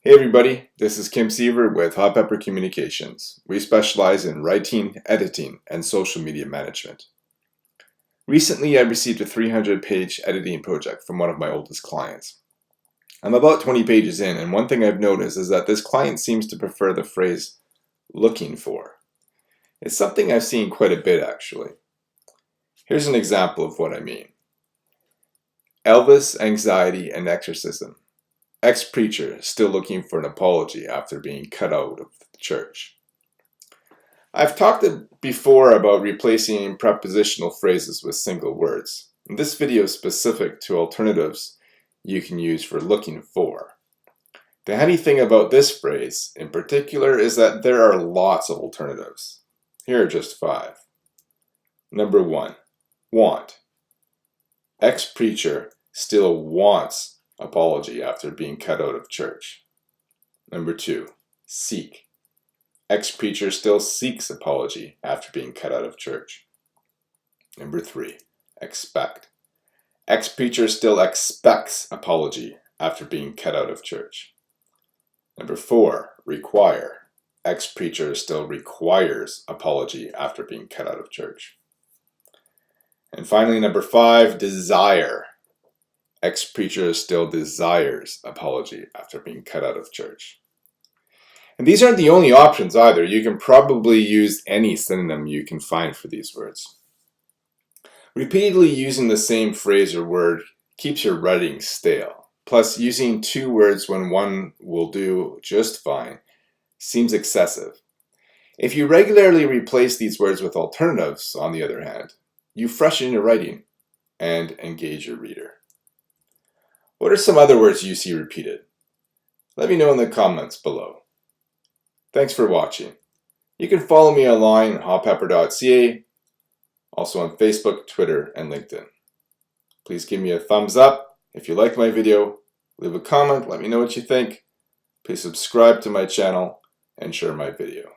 Hey everybody, this is Kim Seaver with Hot Pepper Communications. We specialize in writing, editing, and social media management. Recently, I received a 300-page editing project from one of my oldest clients. I'm about 20 pages in, and one thing I've noticed is that this client seems to prefer the phrase looking for. It's something I've seen quite a bit actually. Here's an example of what I mean. Elvis, anxiety, and exorcism. Ex-preacher still looking for an apology after being cut out of the church. I've talked before about replacing prepositional phrases with single words. This video is specific to alternatives you can use for looking for. The handy thing about this phrase in particular is that there are lots of alternatives. Here are just 5. Number 1, want. Ex-preacher still wants apology after being cut out of church. Number 2, seek. Ex-preacher still seeks apology after being cut out of church. Number 3, expect. Ex-preacher still expects apology after being cut out of church. Number 4, require. Ex-preacher still requires apology after being cut out of church. And finally, number 5, desire. Ex-preacher still desires apology after being cut out of church. And these aren't the only options either. You can probably use any synonym you can find for these words. Repeatedly using the same phrase or word keeps your writing stale. Plus, using 2 words when one will do just fine seems excessive. If you regularly replace these words with alternatives, on the other hand, you freshen your writing and engage your reader. What are some other words you see repeated? Let me know in the comments below. Thanks for watching. You can follow me online at hotpepper.ca, also on Facebook, Twitter, and LinkedIn. Please give me a thumbs up if you like my video, leave a comment, let me know what you think. Please subscribe to my channel and share my video.